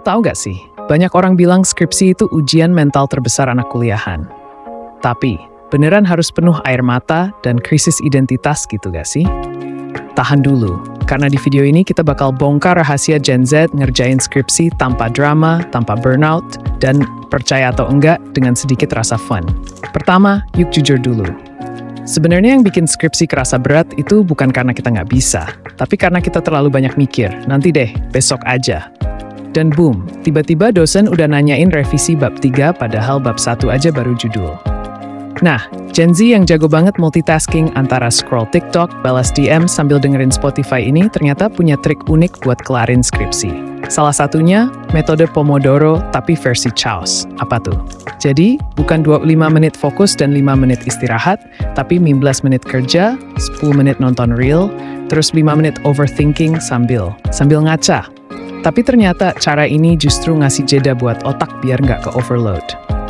tahu gak sih, banyak orang bilang skripsi itu ujian mental terbesar anak kuliahan. Tapi, beneran harus penuh air mata dan krisis identitas gitu gak sih? Tahan dulu, karena di video ini kita bakal bongkar rahasia Gen Z ngerjain skripsi tanpa drama, tanpa burnout, dan percaya atau enggak dengan sedikit rasa fun. Pertama, yuk jujur dulu. Sebenarnya yang bikin skripsi kerasa berat itu bukan karena kita nggak bisa, tapi karena kita terlalu banyak mikir, nanti deh, besok aja. Dan boom, tiba-tiba dosen udah nanyain revisi bab 3 padahal bab 1 aja baru judul. Nah, Gen Z yang jago banget multitasking antara scroll TikTok, balas DM sambil dengerin Spotify ini ternyata punya trik unik buat kelarin skripsi. Salah satunya, metode Pomodoro tapi versi chaos. Apa tuh? Jadi, bukan 25 menit fokus dan 5 menit istirahat, tapi 15 menit kerja, 10 menit nonton reel, terus 5 menit overthinking sambil ngaca. Tapi ternyata cara ini justru ngasih jeda buat otak biar nggak ke-overload.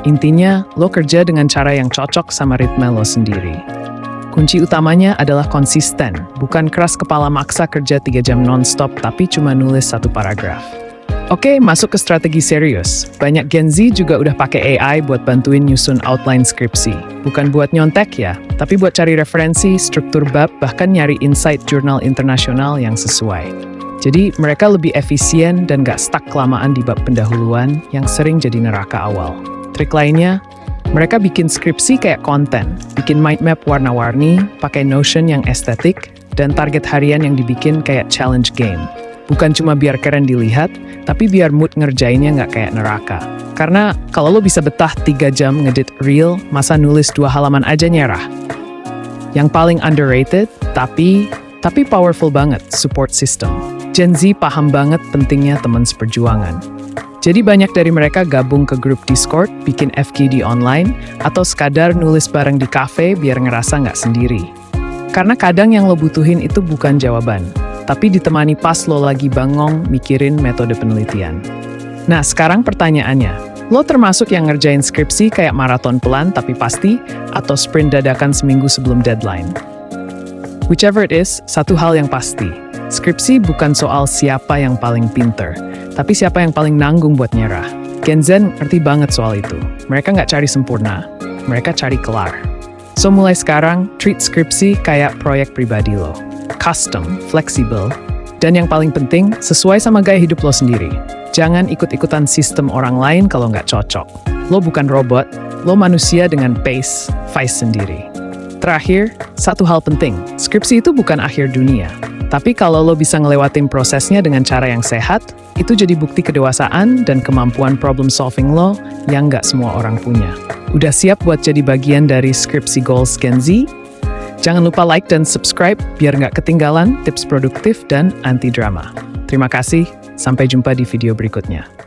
Intinya, lo kerja dengan cara yang cocok sama ritme lo sendiri. Kunci utamanya adalah konsisten, bukan keras kepala maksa kerja 3 jam non-stop tapi cuma nulis 1 paragraf. Oke, masuk ke strategi serius. Banyak Gen Z juga udah pakai AI buat bantuin nyusun outline skripsi. Bukan buat nyontek ya, tapi buat cari referensi, struktur bab, bahkan nyari insight jurnal internasional yang sesuai. Jadi, mereka lebih efisien dan gak stuck kelamaan di bab pendahuluan yang sering jadi neraka awal. Trik lainnya, mereka bikin skripsi kayak konten, bikin mind map warna-warni, pakai Notion yang estetik, dan target harian yang dibikin kayak challenge game. Bukan cuma biar keren dilihat, tapi biar mood ngerjainnya nggak kayak neraka. Karena kalau lo bisa betah 3 jam ngedit reel, masa nulis 2 halaman aja nyerah. Yang paling underrated, tapi powerful banget, support system. Gen Z paham banget pentingnya teman seperjuangan. Jadi banyak dari mereka gabung ke grup Discord, bikin FGD online, atau sekadar nulis bareng di kafe biar ngerasa nggak sendiri. Karena kadang yang lo butuhin itu bukan jawaban, tapi ditemani pas lo lagi bengong mikirin metode penelitian. Nah, sekarang pertanyaannya, lo termasuk yang ngerjain skripsi kayak maraton pelan tapi pasti, atau sprint dadakan seminggu sebelum deadline? Whichever it is, satu hal yang pasti, skripsi bukan soal siapa yang paling pinter, tapi siapa yang paling nanggung buat nyerah. Gen Z ngerti banget soal itu. Mereka nggak cari sempurna, mereka cari kelar. So mulai sekarang, treat skripsi kayak proyek pribadi lo. Custom, fleksibel, dan yang paling penting, sesuai sama gaya hidup lo sendiri. Jangan ikut-ikutan sistem orang lain kalau nggak cocok. Lo bukan robot, lo manusia dengan pace, vice sendiri. Terakhir, satu hal penting, skripsi itu bukan akhir dunia. Tapi kalau lo bisa ngelewatin prosesnya dengan cara yang sehat, itu jadi bukti kedewasaan dan kemampuan problem solving lo yang nggak semua orang punya. Udah siap buat jadi bagian dari skripsi goals Gen Z? Jangan lupa like dan subscribe biar nggak ketinggalan tips produktif dan anti drama. Terima kasih, sampai jumpa di video berikutnya.